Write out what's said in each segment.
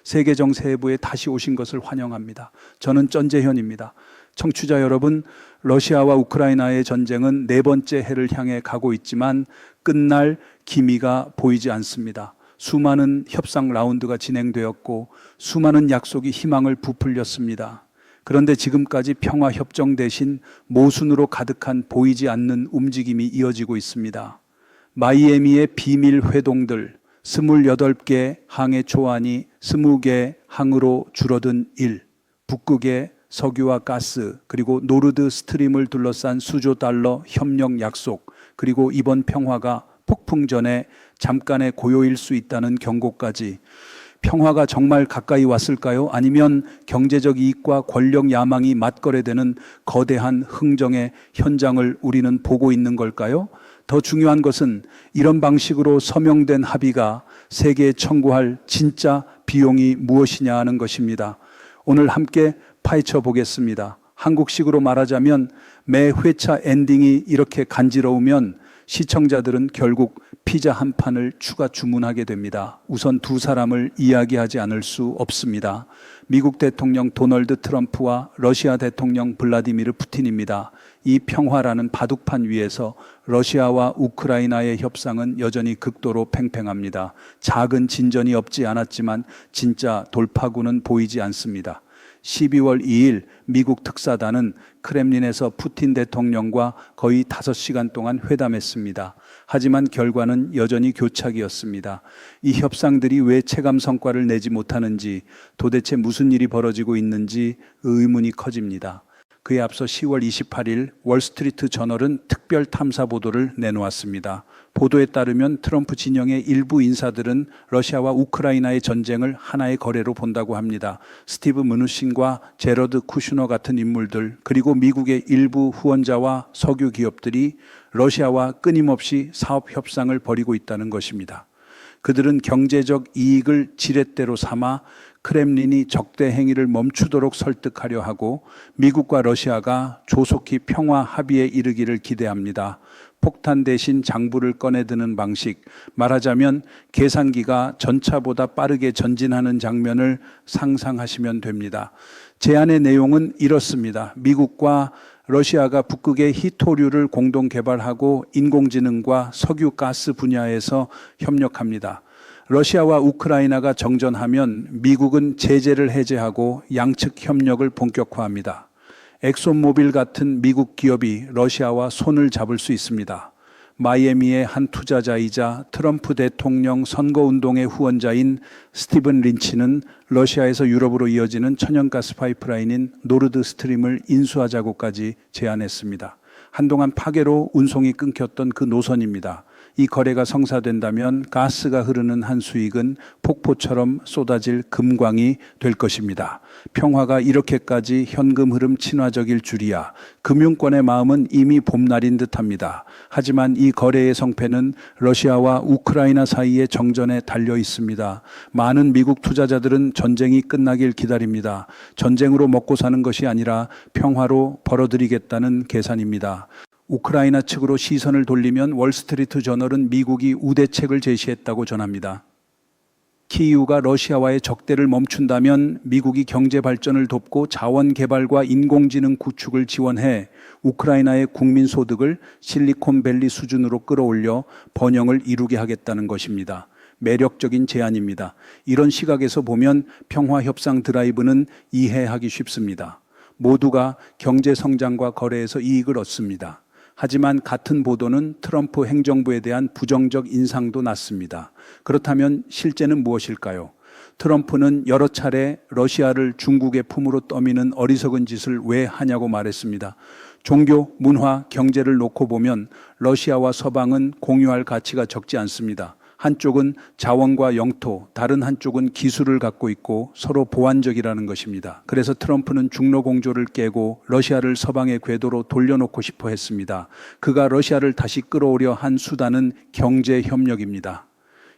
세계정세부에 다시 오신 것을 환영합니다. 저는 전재현입니다. 청취자 여러분, 러시아와 우크라이나의 전쟁은 네 번째 해를 향해 가고 있지만 끝날 기미가 보이지 않습니다. 수많은 협상 라운드가 진행되었고 수많은 약속이 희망을 부풀렸습니다. 그런데 지금까지 평화협정 대신 모순으로 가득한 보이지 않는 움직임이 이어지고 있습니다. 마이애미의 비밀 회동들, 28개 항해 초안이 20개 항으로 줄어든 일, 북극의 석유와 가스, 그리고 노르드 스트림을 둘러싼 수조 달러 협력 약속, 그리고 이번 평화가 폭풍 전에 잠깐의 고요일 수 있다는 경고까지, 평화가 정말 가까이 왔을까요? 아니면 경제적 이익과 권력 야망이 맞거래되는 거대한 흥정의 현장을 우리는 보고 있는 걸까요? 더 중요한 것은 이런 방식으로 서명된 합의가 세계에 청구할 진짜 비용이 무엇이냐 하는 것입니다. 오늘 함께 파헤쳐 보겠습니다. 한국식으로 말하자면 매 회차 엔딩이 이렇게 간지러우면 시청자들은 결국 피자 한 판을 추가 주문하게 됩니다. 우선 두 사람을 이야기하지 않을 수 없습니다. 미국 대통령 도널드 트럼프와 러시아 대통령 블라디미르 푸틴입니다. 이 평화라는 바둑판 위에서 러시아와 우크라이나의 협상은 여전히 극도로 팽팽합니다. 작은 진전이 없지 않았지만 진짜 돌파구는 보이지 않습니다. 12월 2일 미국 특사단은 크렘린에서 푸틴 대통령과 거의 5시간 동안 회담했습니다. 하지만 결과는 여전히 교착이었습니다. 이 협상들이 왜 체감 성과를 내지 못하는지, 도대체 무슨 일이 벌어지고 있는지 의문이 커집니다. 그에 앞서 10월 28일 월스트리트 저널은 특별 탐사 보도를 내놓았습니다. 보도에 따르면 트럼프 진영의 일부 인사들은 러시아와 우크라이나의 전쟁을 하나의 거래로 본다고 합니다. 스티브 무누신과 제러드 쿠슈너 같은 인물들, 그리고 미국의 일부 후원자와 석유 기업들이 러시아와 끊임없이 사업 협상을 벌이고 있다는 것입니다. 그들은 경제적 이익을 지렛대로 삼아 크렘린이 적대 행위를 멈추도록 설득하려 하고 미국과 러시아가 조속히 평화 합의에 이르기를 기대합니다. 폭탄 대신 장부를 꺼내드는 방식, 말하자면 계산기가 전차보다 빠르게 전진하는 장면을 상상하시면 됩니다. 제안의 내용은 이렇습니다. 미국과 러시아가 북극의 히토류를 공동 개발하고 인공지능과 석유 가스 분야에서 협력합니다. 러시아와 우크라이나가 정전하면 미국은 제재를 해제하고 양측 협력을 본격화합니다. 엑손모빌 같은 미국 기업이 러시아와 손을 잡을 수 있습니다. 마이애미의 한 투자자이자 트럼프 대통령 선거운동의 후원자인 스티븐 린치는 러시아에서 유럽으로 이어지는 천연가스 파이프라인인 노르드 스트림을 인수하자고까지 제안했습니다. 한동안 파괴로 운송이 끊겼던 그 노선입니다. 이 거래가 성사된다면 가스가 흐르는 한 수익은 폭포처럼 쏟아질 금광이 될 것입니다. 평화가 이렇게까지 현금 흐름 친화적일 줄이야. 금융권의 마음은 이미 봄날인 듯합니다. 하지만 이 거래의 성패는 러시아와 우크라이나 사이의 정전에 달려 있습니다. 많은 미국 투자자들은 전쟁이 끝나길 기다립니다. 전쟁으로 먹고 사는 것이 아니라 평화로 벌어들이겠다는 계산입니다. 우크라이나 측으로 시선을 돌리면 월스트리트 저널은 미국이 우대책을 제시했다고 전합니다. 키이우가 러시아와의 적대를 멈춘다면 미국이 경제 발전을 돕고 자원 개발과 인공지능 구축을 지원해 우크라이나의 국민 소득을 실리콘밸리 수준으로 끌어올려 번영을 이루게 하겠다는 것입니다. 매력적인 제안입니다. 이런 시각에서 보면 평화협상 드라이브는 이해하기 쉽습니다. 모두가 경제 성장과 거래에서 이익을 얻습니다. 하지만 같은 보도는 트럼프 행정부에 대한 부정적 인상도 났습니다. 그렇다면 실제는 무엇일까요? 트럼프는 여러 차례 러시아를 중국의 품으로 떠미는 어리석은 짓을 왜 하냐고 말했습니다. 종교, 문화, 경제를 놓고 보면 러시아와 서방은 공유할 가치가 적지 않습니다. 한쪽은 자원과 영토, 다른 한쪽은 기술을 갖고 있고 서로 보완적이라는 것입니다. 그래서 트럼프는 중로공조를 깨고 러시아를 서방의 궤도로 돌려놓고 싶어 했습니다. 그가 러시아를 다시 끌어오려 한 수단은 경제협력입니다.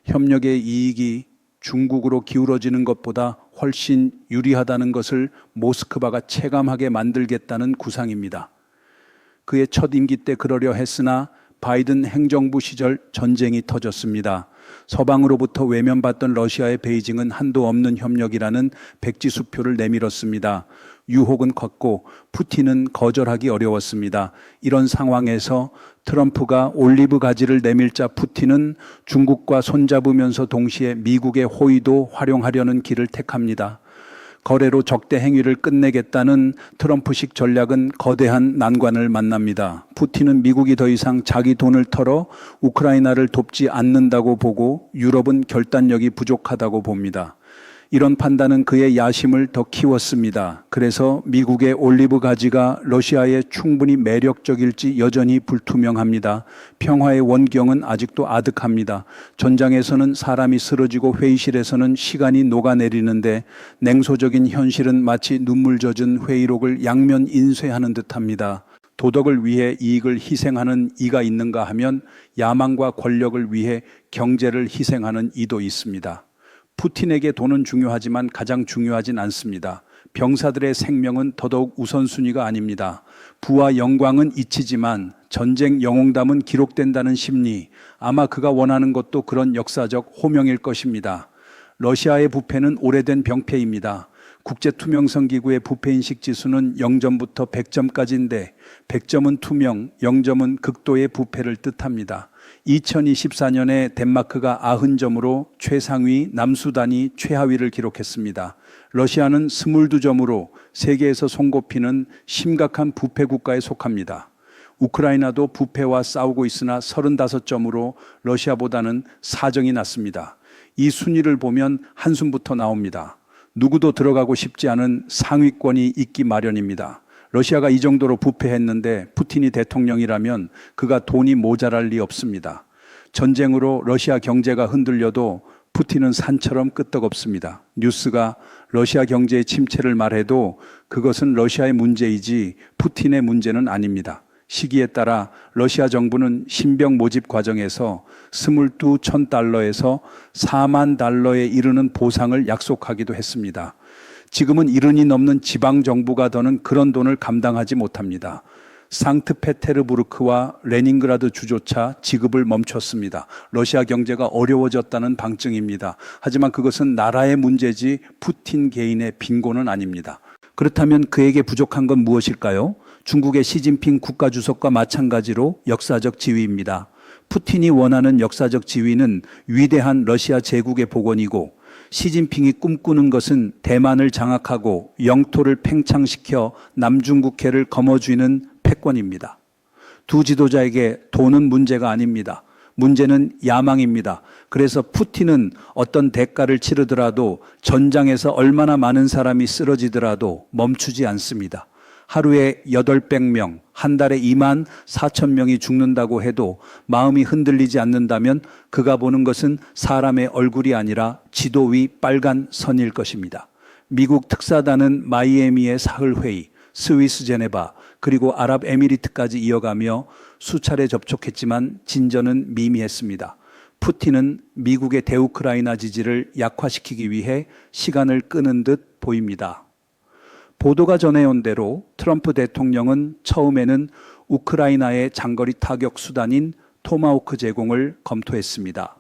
협력의 이익이 중국으로 기울어지는 것보다 훨씬 유리하다는 것을 모스크바가 체감하게 만들겠다는 구상입니다. 그의 첫 임기 때 그러려 했으나 바이든 행정부 시절 전쟁이 터졌습니다. 서방으로부터 외면받던 러시아의 베이징은 한도 없는 협력이라는 백지수표를 내밀었습니다. 유혹은 컸고 푸틴은 거절하기 어려웠습니다. 이런 상황에서 트럼프가 올리브 가지를 내밀자 푸틴은 중국과 손잡으면서 동시에 미국의 호의도 활용하려는 길을 택합니다. 거래로 적대 행위를 끝내겠다는 트럼프식 전략은 거대한 난관을 만납니다. 푸틴은 미국이 더 이상 자기 돈을 털어 우크라이나를 돕지 않는다고 보고 유럽은 결단력이 부족하다고 봅니다. 이런 판단은 그의 야심을 더 키웠습니다. 그래서 미국의 올리브 가지가 러시아에 충분히 매력적일지 여전히 불투명합니다. 평화의 원경은 아직도 아득합니다. 전장에서는 사람이 쓰러지고 회의실에서는 시간이 녹아내리는데 냉소적인 현실은 마치 눈물 젖은 회의록을 양면 인쇄하는 듯합니다. 도덕을 위해 이익을 희생하는 이가 있는가 하면 야망과 권력을 위해 경제를 희생하는 이도 있습니다. 푸틴에게 돈은 중요하지만 가장 중요하진 않습니다. 병사들의 생명은 더더욱 우선순위가 아닙니다. 부와 영광은 잊히지만 전쟁 영웅담은 기록된다는 심리, 아마 그가 원하는 것도 그런 역사적 호명일 것입니다. 러시아의 부패는 오래된 병폐입니다. 국제투명성기구의 부패인식 지수는 0점부터 100점까지인데 100점은 투명, 0점은 극도의 부패를 뜻합니다. 2024년에 덴마크가 90점으로 최상위, 남수단이 최하위를 기록했습니다. 러시아는 22점으로 세계에서 손꼽히는 심각한 부패 국가에 속합니다. 우크라이나도 부패와 싸우고 있으나 35점으로 러시아보다는 사정이 낮습니다. 이 순위를 보면 한숨부터 나옵니다. 누구도 들어가고 싶지 않은 상위권이 있기 마련입니다. 러시아가 이 정도로 부패했는데 푸틴이 대통령이라면 그가 돈이 모자랄 리 없습니다. 전쟁으로 러시아 경제가 흔들려도 푸틴은 산처럼 끄떡없습니다. 뉴스가 러시아 경제의 침체를 말해도 그것은 러시아의 문제이지 푸틴의 문제는 아닙니다. 시기에 따라 러시아 정부는 신병 모집 과정에서 22,000달러에서 4만 달러에 이르는 보상을 약속하기도 했습니다. 지금은 70이 넘는 지방정부가 더는 그런 돈을 감당하지 못합니다. 상트페테르부르크와 레닌그라드 주조차 지급을 멈췄습니다. 러시아 경제가 어려워졌다는 방증입니다. 하지만 그것은 나라의 문제지 푸틴 개인의 빈곤은 아닙니다. 그렇다면 그에게 부족한 건 무엇일까요? 중국의 시진핑 국가주석과 마찬가지로 역사적 지위입니다. 푸틴이 원하는 역사적 지위는 위대한 러시아 제국의 복원이고 시진핑이 꿈꾸는 것은 대만을 장악하고 영토를 팽창시켜 남중국해를 거머쥐는 패권입니다. 두 지도자에게 돈은 문제가 아닙니다. 문제는 야망입니다. 그래서 푸틴은 어떤 대가를 치르더라도 전장에서 얼마나 많은 사람이 쓰러지더라도 멈추지 않습니다. 하루에 800명, 한 달에 2만 4천 명이 죽는다고 해도 마음이 흔들리지 않는다면 그가 보는 것은 사람의 얼굴이 아니라 지도 위 빨간 선일 것입니다. 미국 특사단은 마이애미의 사흘회의, 스위스 제네바, 그리고 아랍에미리트까지 이어가며 수차례 접촉했지만 진전은 미미했습니다. 푸틴은 미국의 대우크라이나 지지를 약화시키기 위해 시간을 끄는 듯 보입니다. 보도가 전해온 대로 트럼프 대통령은 처음에는 우크라이나의 장거리 타격 수단인 토마호크 제공을 검토했습니다.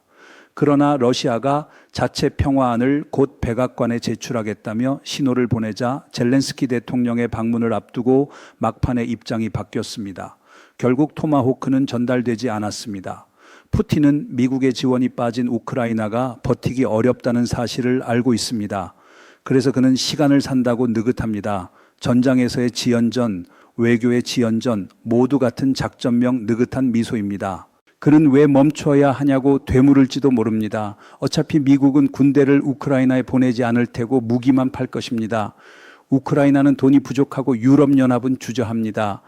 그러나 러시아가 자체 평화안을 곧 백악관에 제출하겠다며 신호를 보내자 젤렌스키 대통령의 방문을 앞두고 막판에 입장이 바뀌었습니다. 결국 토마호크는 전달되지 않았습니다. 푸틴은 미국의 지원이 빠진 우크라이나가 버티기 어렵다는 사실을 알고 있습니다. 그래서 그는 시간을 산다고 느긋합니다. 전장에서의 지연전, 외교의 지연전 모두 같은 작전명 느긋한 미소입니다. 그는 왜 멈춰야 하냐고 되물을지도 모릅니다. 어차피 미국은 군대를 우크라이나에 보내지 않을 테고 무기만 팔 것입니다. 우크라이나는 돈이 부족하고 유럽연합은 주저합니다.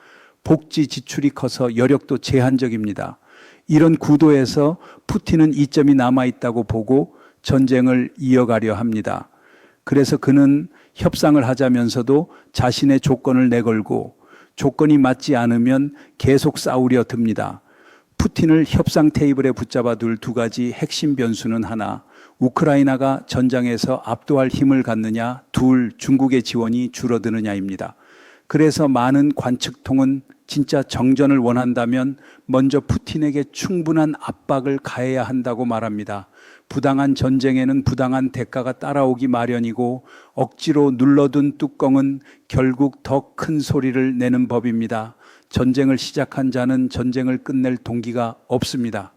복지 지출이 커서 여력도 제한적입니다. 이런 구도에서 푸틴은 이점이 남아있다고 보고 전쟁을 이어가려 합니다. 그래서 그는 협상을 하자면서도 자신의 조건을 내걸고 조건이 맞지 않으면 계속 싸우려 듭니다. 푸틴을 협상 테이블에 붙잡아 둘 두 가지 핵심 변수는 하나, 우크라이나가 전장에서 압도할 힘을 갖느냐, 둘, 중국의 지원이 줄어드느냐입니다. 그래서 많은 관측통은 진짜 정전을 원한다면 먼저 푸틴에게 충분한 압박을 가해야 한다고 말합니다. 부당한 전쟁에는 부당한 대가가 따라오기 마련이고 억지로 눌러둔 뚜껑은 결국 더 큰 소리를 내는 법입니다. 전쟁을 시작한 자는 전쟁을 끝낼 동기가 없습니다.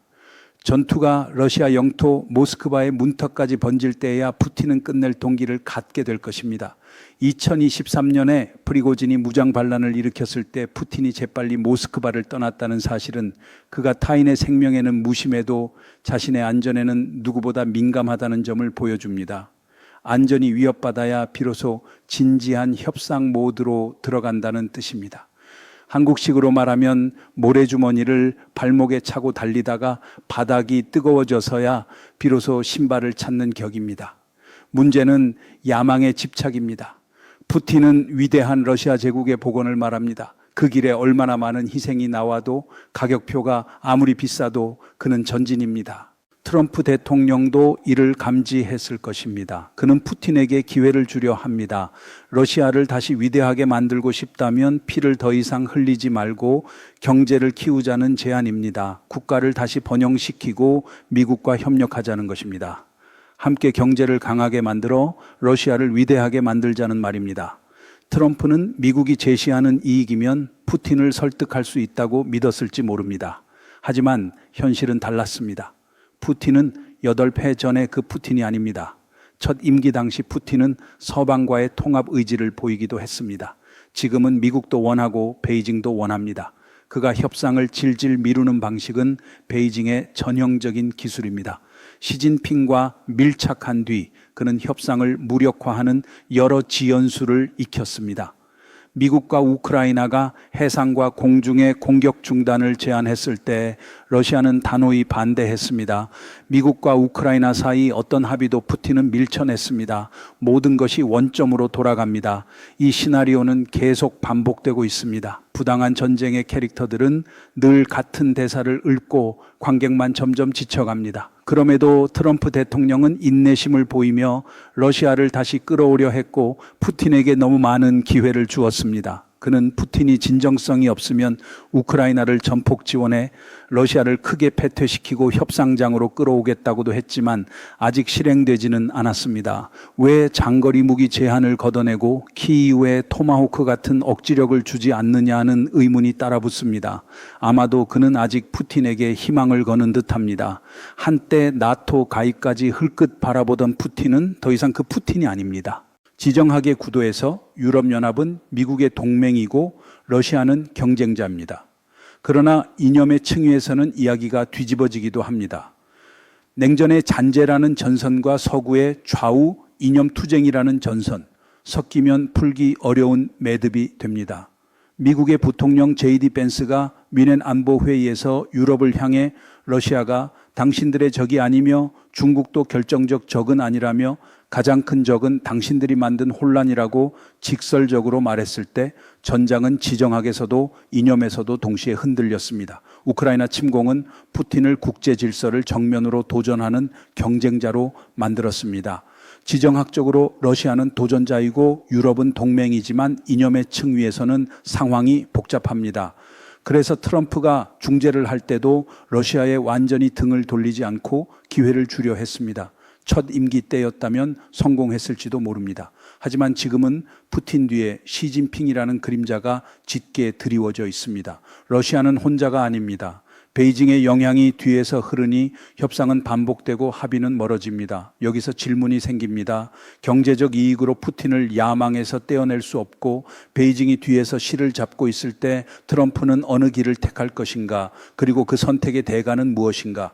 전투가 러시아 영토 모스크바의 문턱까지 번질 때에야 푸틴은 끝낼 동기를 갖게 될 것입니다. 2023년에 프리고진이 무장 반란을 일으켰을 때 푸틴이 재빨리 모스크바를 떠났다는 사실은 그가 타인의 생명에는 무심해도 자신의 안전에는 누구보다 민감하다는 점을 보여줍니다. 안전이 위협받아야 비로소 진지한 협상 모드로 들어간다는 뜻입니다. 한국식으로 말하면 모래주머니를 발목에 차고 달리다가 바닥이 뜨거워져서야 비로소 신발을 찾는 격입니다. 문제는 야망의 집착입니다. 푸틴은 위대한 러시아 제국의 복원을 말합니다. 그 길에 얼마나 많은 희생이 나와도 가격표가 아무리 비싸도 그는 전진입니다. 트럼프 대통령도 이를 감지했을 것입니다. 그는 푸틴에게 기회를 주려 합니다. 러시아를 다시 위대하게 만들고 싶다면 피를 더 이상 흘리지 말고 경제를 키우자는 제안입니다. 국가를 다시 번영시키고 미국과 협력하자는 것입니다. 함께 경제를 강하게 만들어 러시아를 위대하게 만들자는 말입니다. 트럼프는 미국이 제시하는 이익이면 푸틴을 설득할 수 있다고 믿었을지 모릅니다. 하지만 현실은 달랐습니다. 푸틴은 8패 전의 그 푸틴이 아닙니다. 첫 임기 당시 푸틴은 서방과의 통합 의지를 보이기도 했습니다. 지금은 미국도 원하고 베이징도 원합니다. 그가 협상을 질질 미루는 방식은 베이징의 전형적인 기술입니다. 시진핑과 밀착한 뒤 그는 협상을 무력화하는 여러 지연수를 익혔습니다. 미국과 우크라이나가 해상과 공중의 공격 중단을 제안했을 때 러시아는 단호히 반대했습니다. 미국과 우크라이나 사이 어떤 합의도 푸틴은 밀쳐냈습니다. 모든 것이 원점으로 돌아갑니다. 이 시나리오는 계속 반복되고 있습니다. 부당한 전쟁의 캐릭터들은 늘 같은 대사를 읊고 관객만 점점 지쳐갑니다. 그럼에도 트럼프 대통령은 인내심을 보이며 러시아를 다시 끌어오려 했고 푸틴에게 너무 많은 기회를 주었습니다. 그는 푸틴이 진정성이 없으면 우크라이나를 전폭 지원해 러시아를 크게 패퇴시키고 협상장으로 끌어오겠다고도 했지만 아직 실행되지는 않았습니다. 왜 장거리 무기 제한을 걷어내고 키이우에 토마호크 같은 억지력을 주지 않느냐는 의문이 따라붙습니다. 아마도 그는 아직 푸틴에게 희망을 거는 듯합니다. 한때 나토 가입까지 흘끗 바라보던 푸틴은 더 이상 그 푸틴이 아닙니다. 지정학의 구도에서 유럽연합은 미국의 동맹이고 러시아는 경쟁자입니다. 그러나 이념의 층위에서는 이야기가 뒤집어지기도 합니다. 냉전의 잔재라는 전선과 서구의 좌우 이념 투쟁이라는 전선, 섞이면 풀기 어려운 매듭이 됩니다. 미국의 부통령 J.D. 벤스가 뮌헨 안보회의에서 유럽을 향해 러시아가 당신들의 적이 아니며 중국도 결정적 적은 아니라며 가장 큰 적은 당신들이 만든 혼란이라고 직설적으로 말했을 때 전장은 지정학에서도 이념에서도 동시에 흔들렸습니다. 우크라이나 침공은 푸틴을 국제 질서를 정면으로 도전하는 경쟁자로 만들었습니다. 지정학적으로 러시아는 도전자이고 유럽은 동맹이지만 이념의 층위에서는 상황이 복잡합니다. 그래서 트럼프가 중재를 할 때도 러시아에 완전히 등을 돌리지 않고 기회를 주려 했습니다. 첫 임기 때였다면 성공했을지도 모릅니다. 하지만 지금은 푸틴 뒤에 시진핑이라는 그림자가 짙게 드리워져 있습니다. 러시아는 혼자가 아닙니다. 베이징의 영향이 뒤에서 흐르니 협상은 반복되고 합의는 멀어집니다. 여기서 질문이 생깁니다. 경제적 이익으로 푸틴을 야망에서 떼어낼 수 없고 베이징이 뒤에서 실을 잡고 있을 때 트럼프는 어느 길을 택할 것인가? 그리고 그 선택의 대가는 무엇인가?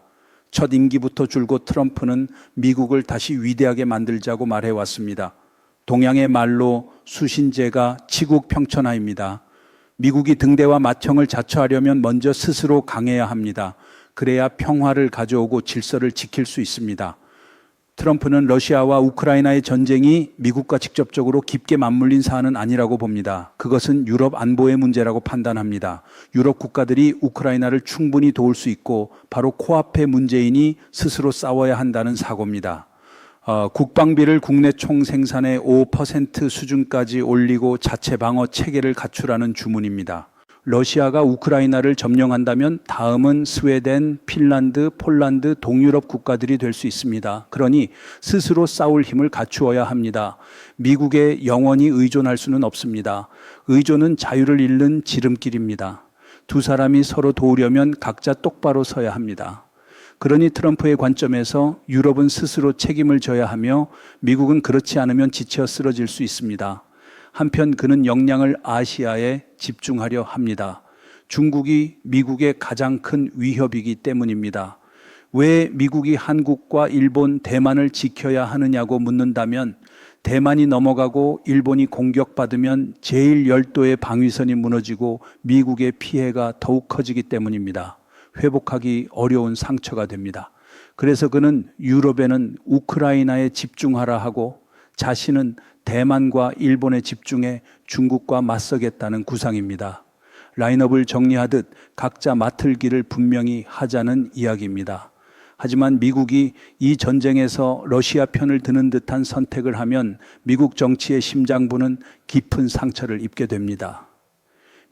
첫 임기부터 줄곧 트럼프는 미국을 다시 위대하게 만들자고 말해왔습니다. 동양의 말로 수신제가 치국평천하입니다. 미국이 등대와 맏형을 자처하려면 먼저 스스로 강해야 합니다. 그래야 평화를 가져오고 질서를 지킬 수 있습니다. 트럼프는 러시아와 우크라이나의 전쟁이 미국과 직접적으로 깊게 맞물린 사안은 아니라고 봅니다. 그것은 유럽 안보의 문제라고 판단합니다. 유럽 국가들이 우크라이나를 충분히 도울 수 있고 바로 코앞의 문제인이 스스로 싸워야 한다는 사고입니다. 국방비를 국내 총생산의 5% 수준까지 올리고 자체 방어 체계를 갖추라는 주문입니다. 러시아가 우크라이나를 점령한다면 다음은 스웨덴, 핀란드, 폴란드, 동유럽 국가들이 될 수 있습니다. 그러니 스스로 싸울 힘을 갖추어야 합니다. 미국에 영원히 의존할 수는 없습니다. 의존은 자유를 잃는 지름길입니다. 두 사람이 서로 도우려면 각자 똑바로 서야 합니다. 그러니 트럼프의 관점에서 유럽은 스스로 책임을 져야 하며 미국은 그렇지 않으면 지쳐 쓰러질 수 있습니다. 한편 그는 역량을 아시아에 집중하려 합니다. 중국이 미국의 가장 큰 위협이기 때문입니다. 왜 미국이 한국과 일본, 대만을 지켜야 하느냐고 묻는다면 대만이 넘어가고 일본이 공격받으면 제1열도의 방위선이 무너지고 미국의 피해가 더욱 커지기 때문입니다. 회복하기 어려운 상처가 됩니다. 그래서 그는 유럽에는 우크라이나에 집중하라 하고 자신은 대만과 일본에 집중해 중국과 맞서겠다는 구상입니다. 라인업을 정리하듯 각자 맡을 길을 분명히 하자는 이야기입니다. 하지만 미국이 이 전쟁에서 러시아 편을 드는 듯한 선택을 하면 미국 정치의 심장부는 깊은 상처를 입게 됩니다.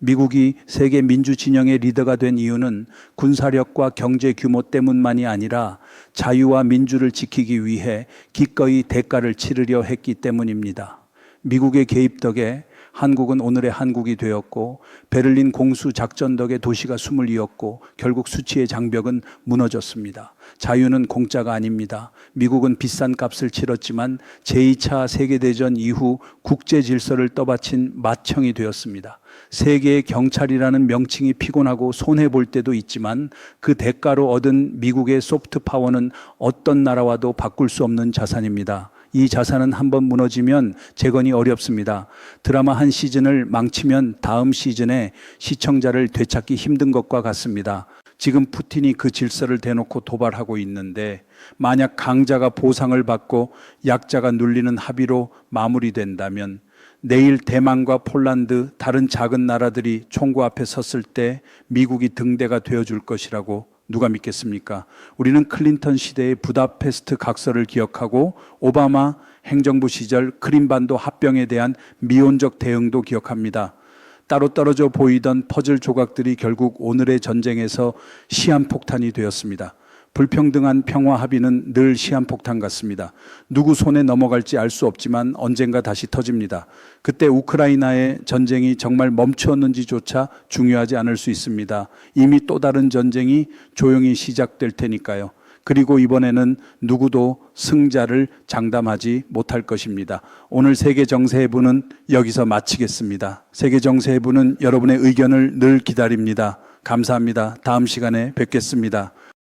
미국이 세계 민주 진영의 리더가 된 이유는 군사력과 경제 규모 때문만이 아니라 자유와 민주를 지키기 위해 기꺼이 대가를 치르려 했기 때문입니다. 미국의 개입 덕에 한국은 오늘의 한국이 되었고 베를린 공수 작전 덕에 도시가 숨을 이었고 결국 수치의 장벽은 무너졌습니다. 자유는 공짜가 아닙니다. 미국은 비싼 값을 치렀지만 제2차 세계대전 이후 국제 질서를 떠받친 맏형이 되었습니다. 세계의 경찰이라는 명칭이 피곤하고 손해볼 때도 있지만 그 대가로 얻은 미국의 소프트 파워는 어떤 나라와도 바꿀 수 없는 자산입니다. 이 자산은 한번 무너지면 재건이 어렵습니다. 드라마 한 시즌을 망치면 다음 시즌에 시청자를 되찾기 힘든 것과 같습니다. 지금 푸틴이 그 질서를 대놓고 도발하고 있는데 만약 강자가 보상을 받고 약자가 눌리는 합의로 마무리된다면 내일 대만과 폴란드, 다른 작은 나라들이 총구 앞에 섰을 때 미국이 등대가 되어줄 것이라고 누가 믿겠습니까? 우리는 클린턴 시대의 부다페스트 각서를 기억하고 오바마 행정부 시절 크림반도 합병에 대한 미온적 대응도 기억합니다. 따로 떨어져 보이던 퍼즐 조각들이 결국 오늘의 전쟁에서 시한폭탄이 되었습니다. 불평등한 평화 합의는 늘 시한폭탄 같습니다. 누구 손에 넘어갈지 알 수 없지만 언젠가 다시 터집니다. 그때 우크라이나의 전쟁이 정말 멈추었는지조차 중요하지 않을 수 있습니다. 이미 또 다른 전쟁이 조용히 시작될 테니까요. 그리고 이번에는 누구도 승자를 장담하지 못할 것입니다. 오늘 세계정세해부는 여기서 마치겠습니다. 세계정세해부는 여러분의 의견을 늘 기다립니다. 감사합니다. 다음 시간에 뵙겠습니다.